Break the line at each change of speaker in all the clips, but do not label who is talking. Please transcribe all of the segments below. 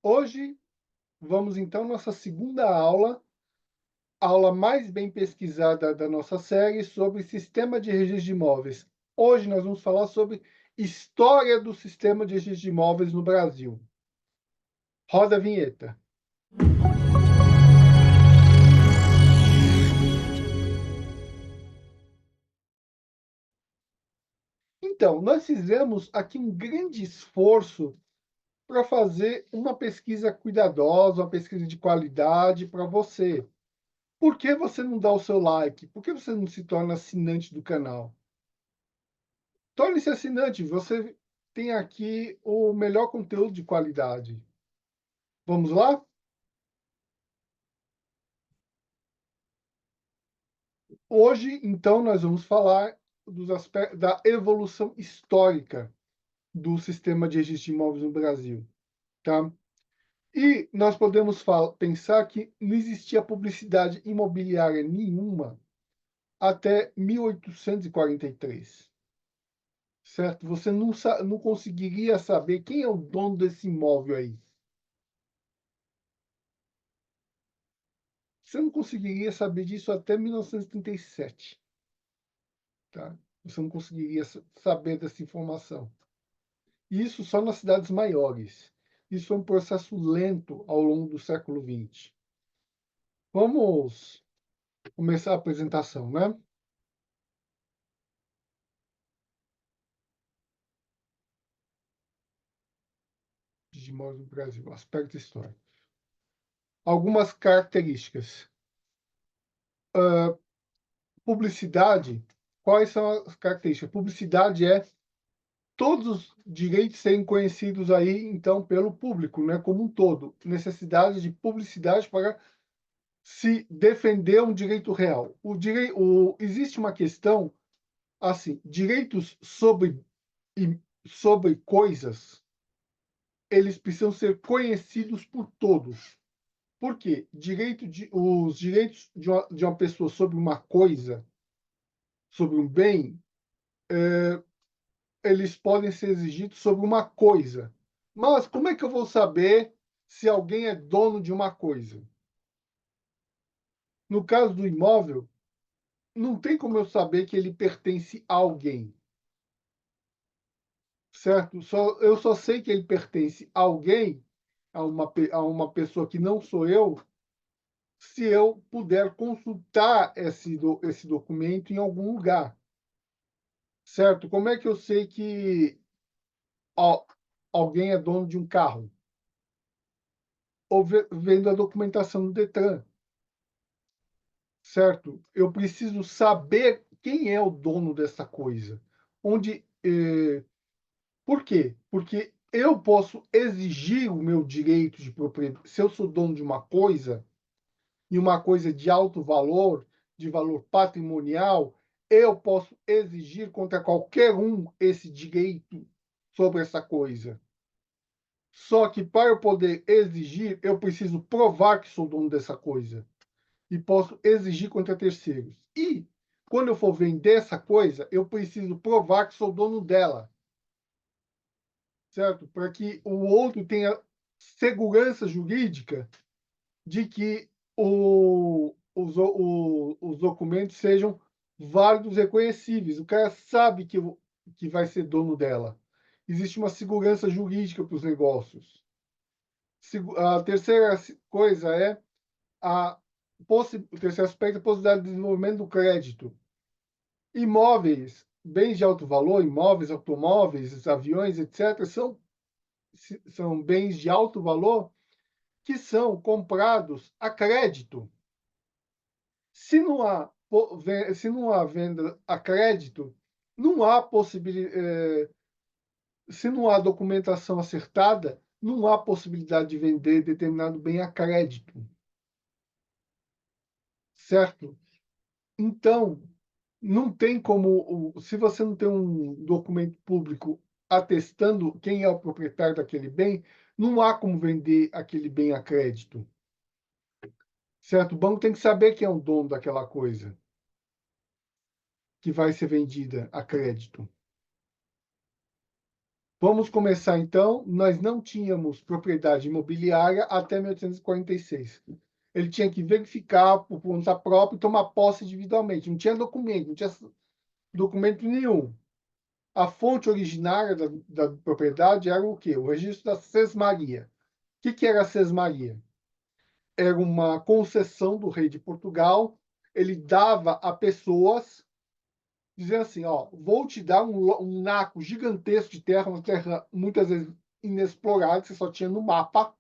Hoje vamos então à nossa segunda aula, a aula mais bem pesquisada da nossa série sobre sistema de registro de imóveis. Hoje nós vamos falar sobre história do sistema de registro de imóveis no Brasil. Roda a vinheta. Então, nós fizemos aqui um grande esforço para fazer uma pesquisa cuidadosa, uma pesquisa de qualidade para você. Por que você não dá o seu like? Por que você não se torna assinante do canal? Torne-se assinante, você tem aqui o melhor conteúdo de qualidade. Vamos lá? Hoje, então, nós vamos falar dos aspectos da evolução histórica do sistema de registro de imóveis no Brasil, tá? E nós podemos pensar que não existia publicidade imobiliária nenhuma até 1843, certo? Você não conseguiria saber quem é o dono desse imóvel aí. Você não conseguiria saber disso até 1937, tá? Você não conseguiria saber dessa informação. Isso só nas cidades maiores. Isso foi um processo lento ao longo do século XX. Vamos começar a apresentação, né? De imóveis no Brasil, aspecto histórico. Algumas características. Publicidade. Quais são as características? Publicidade é todos os direitos serem conhecidos aí, então, pelo público, né, como um todo. Necessidade de publicidade para se defender um direito real. Existe uma questão, assim, direitos sobre coisas, eles precisam ser conhecidos por todos. Por quê? Os direitos de uma pessoa sobre uma coisa, sobre um bem, eles podem ser exigidos sobre uma coisa. Mas como é que eu vou saber se alguém é dono de uma coisa? No caso do imóvel, não tem como eu saber que ele pertence a alguém, certo? Eu só sei que ele pertence a alguém, a uma pessoa que não sou eu, se eu puder consultar esse documento em algum lugar, certo? Como é que eu sei que alguém é dono de um carro? Ou vendo a documentação do Detran, certo? Eu preciso saber quem é o dono dessa coisa. Onde, por quê? Porque eu posso exigir o meu direito de propriedade. Se eu sou dono de uma coisa, e uma coisa de alto valor, de valor patrimonial, eu posso exigir contra qualquer um esse direito sobre essa coisa. Só que para eu poder exigir, eu preciso provar que sou dono dessa coisa. E posso exigir contra terceiros. E quando eu for vender essa coisa, eu preciso provar que sou dono dela, certo? Para que o outro tenha segurança jurídica de que os documentos sejam válidos e reconhecíveis. O cara sabe que vai ser dono dela. Existe uma segurança jurídica para os negócios. A terceira coisa é o terceiro aspecto é a possibilidade de desenvolvimento do crédito. Imóveis, bens de alto valor, imóveis, automóveis, aviões, etc., são bens de alto valor que são comprados a crédito. Se não há, se não há venda a crédito, não há possibilidade, se não há documentação acertada, não há possibilidade de vender determinado bem a crédito, certo? Então, não tem como, se você não tem um documento público atestando quem é o proprietário daquele bem, não há como vender aquele bem a crédito, certo? O banco tem que saber quem é o dono daquela coisa que vai ser vendida a crédito. Vamos começar, então. Nós não tínhamos propriedade imobiliária até 1846. Ele tinha que verificar por conta própria e tomar posse individualmente. Não tinha documento, não tinha documento nenhum. A fonte originária da propriedade era o quê? O registro da sesmaria. O que era a sesmaria? Era uma concessão do rei de Portugal. Ele dava a pessoas, dizendo assim, ó, vou te dar um naco gigantesco de terra, uma terra muitas vezes inexplorada, que você só tinha no mapa.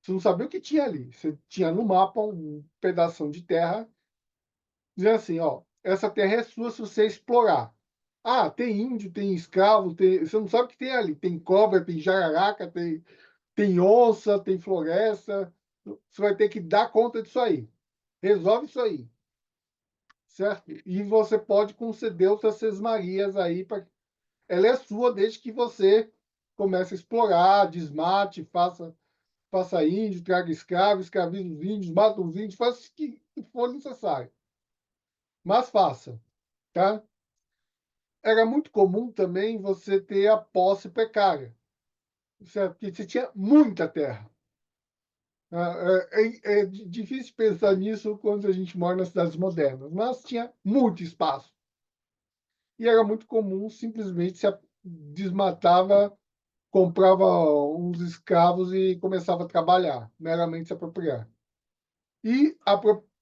Você não sabia o que tinha ali. Você tinha no mapa um pedaço de terra, dizendo assim, ó, essa terra é sua se você explorar. Ah, tem índio, tem escravo, você não sabe o que tem ali. Tem cobra, tem jararaca, tem onça, tem floresta. Você vai ter que dar conta disso aí. Resolve isso aí, certo? E você pode conceder outras sesmarias aí. Ela é sua desde que você comece a explorar, desmate, faça índio, traga escravo, escravize os índios, mata os índios, faça o que for necessário. Mas faça, tá? Era muito comum também você ter a posse precária, certo? Porque você tinha muita terra. É difícil pensar nisso quando a gente mora nas cidades modernas, mas tinha muito espaço. E era muito comum, simplesmente se desmatava, comprava uns escravos e começava a trabalhar, meramente se apropriar. E a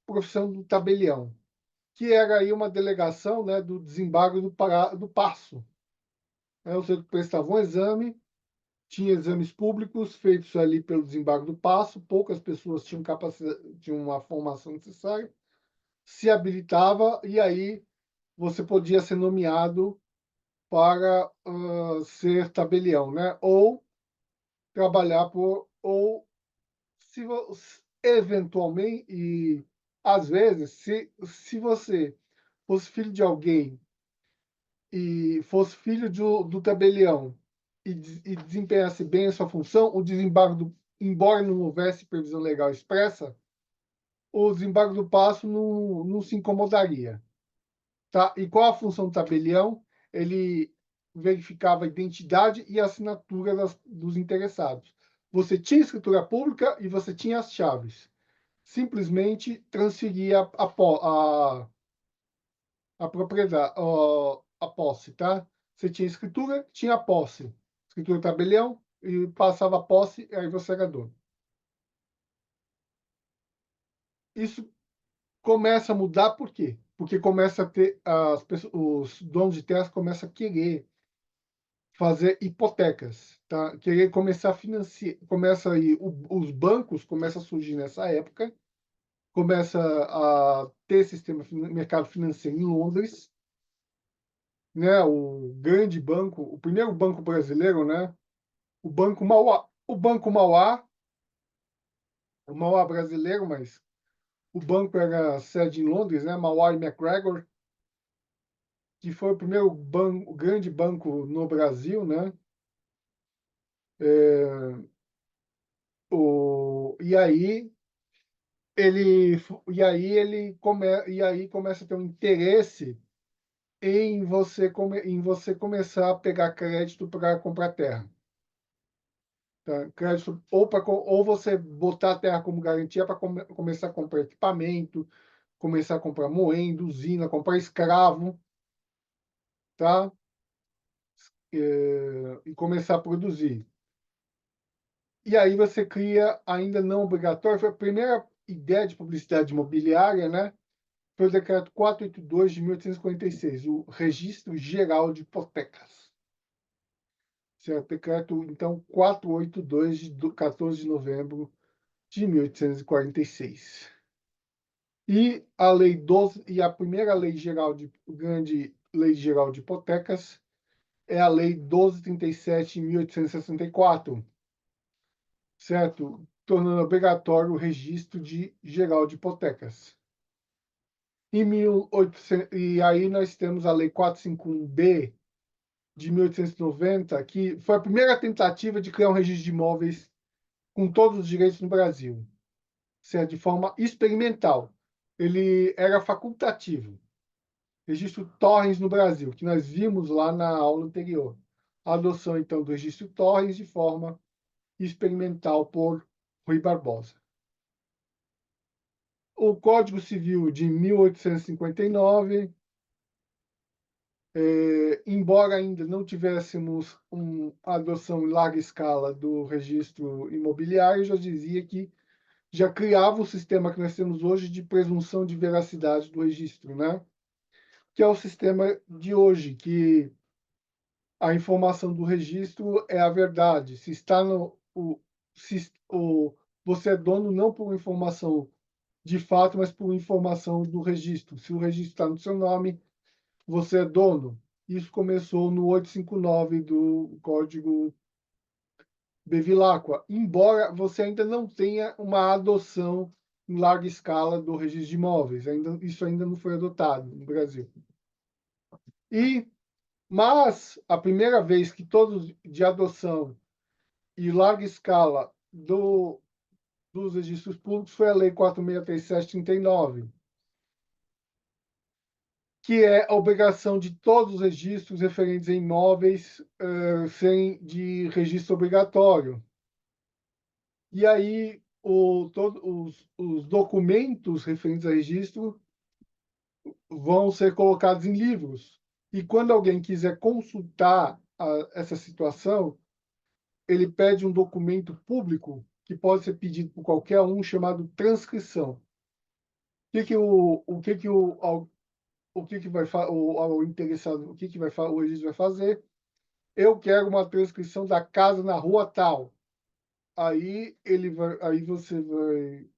profissão do tabelião, que era aí uma delegação, né, do desembargo do Paço. Você prestava um exame, tinha exames públicos feitos ali pelo desembargo do Paço, poucas pessoas tinham capacidade, tinham uma formação necessária, se habilitava e aí você podia ser nomeado para ser tabelião, né? Ou trabalhar ou se eventualmente e às vezes se você fosse filho de alguém e fosse filho do tabelião e desempenhasse bem a sua função, o desembargo embora não houvesse previsão legal expressa, o desembargo do passo não se incomodaria, tá? E qual a função do tabelião? Ele verificava a identidade e a assinatura dos interessados. Você tinha escritura pública e você tinha as chaves. Simplesmente transferia a propriedade, a posse, tá? Você tinha escritura, tinha posse. Escritura tabelião e passava a posse, e aí você era dono. Isso começa a mudar por quê? Porque começa a ter os donos de terras começam a querer fazer hipotecas, tá? Querer começar a financiar, começa aí os bancos começam a surgir nessa época, começa a ter mercado financeiro em Londres, né? O grande banco, o primeiro banco brasileiro, né? O Mauá brasileiro, mas o banco era sede em Londres, né? Mauá e McGregor, que foi o primeiro banco, o grande banco no Brasil, né? É, e aí e aí começa a ter um interesse em você começar a pegar crédito para comprar terra. Tá? Crédito ou você botar a terra como garantia para começar a comprar equipamento, começar a comprar moendo, usina, comprar escravo, tá? E começar a produzir. E aí você cria, ainda não obrigatório, foi a primeira ideia de publicidade imobiliária, né? Foi o decreto 482 de 1846, o Registro Geral de Hipotecas. Certo? Decreto, então, 482 de 14 de novembro de 1846. E a primeira lei geral grande lei geral de hipotecas é a lei 1237 de 1864, certo? Tornando obrigatório o registro geral de hipotecas. E aí nós temos a lei 451B de 1890, que foi a primeira tentativa de criar um registro de imóveis com todos os direitos no Brasil, certo? De forma experimental. Ele era facultativo. Registro Torrens no Brasil, que nós vimos lá na aula anterior. a adoção, então, do registro Torres de forma experimental por Rui Barbosa. O Código Civil de 1859, embora ainda não tivéssemos a adoção em larga escala do registro imobiliário, já dizia que já criava o sistema que nós temos hoje de presunção de veracidade do registro, né? Que é o sistema de hoje, que a informação do registro é a verdade. Se está no se você é dono não por informação de fato, mas por informação do registro. Se o registro está no seu nome, você é dono. Isso começou no 859 do Código Bevilacqua, embora você ainda não tenha uma adoção em larga escala do registro de imóveis. Isso ainda não foi adotado no Brasil. Mas a primeira vez que todos de adoção e larga escala dos registros públicos foi a Lei 4.637/39, que é a obrigação de todos os registros referentes a imóveis serem de registro obrigatório. E aí, todos os documentos referentes a registro vão ser colocados em livros. E quando alguém quiser consultar essa situação, ele pede um documento público que pode ser pedido por qualquer um, chamado transcrição. O que vai o interessado, o que vai o registro vai fazer? Eu quero uma transcrição da casa na rua tal. Aí você vai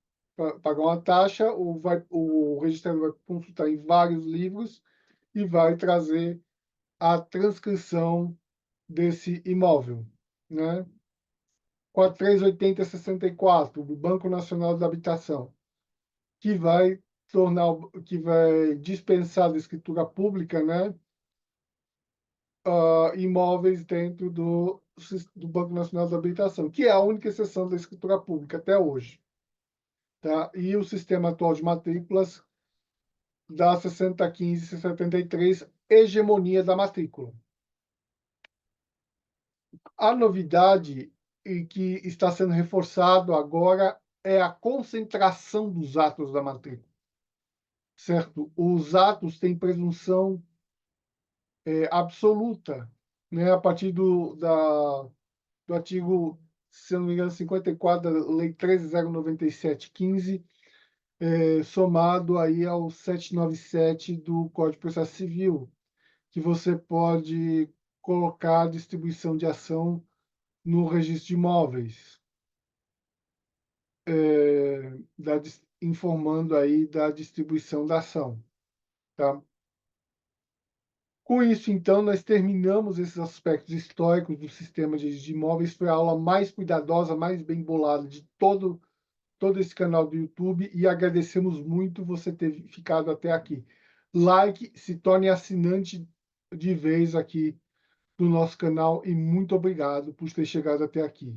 pagar uma taxa, o registrado vai consultar em vários livros e vai trazer a transcrição desse imóvel, né? 4380/64 do Banco Nacional da Habitação, que vai que vai dispensar da escritura pública, né, imóveis dentro do Banco Nacional da Habitação, que é a única exceção da escritura pública até hoje, tá? E o sistema atual de matrículas da 6015/73, hegemonia da matrícula. A novidade e que está sendo reforçado agora é a concentração dos atos da matrícula, certo? Os atos têm presunção absoluta, né? A partir do artigo, se eu não me engano, 54 da Lei 13.097/15, somado aí ao 797 do Código de Processo Civil, que você pode colocar a distribuição de ação no registro de imóveis, informando aí da distribuição da ação, tá? Com isso, então, nós terminamos esses aspectos históricos do sistema de imóveis. Foi a aula mais cuidadosa, mais bem bolada de todo esse canal do YouTube, e agradecemos muito você ter ficado até aqui. Like, se torne assinante de vez aqui do nosso canal, e muito obrigado por ter chegado até aqui.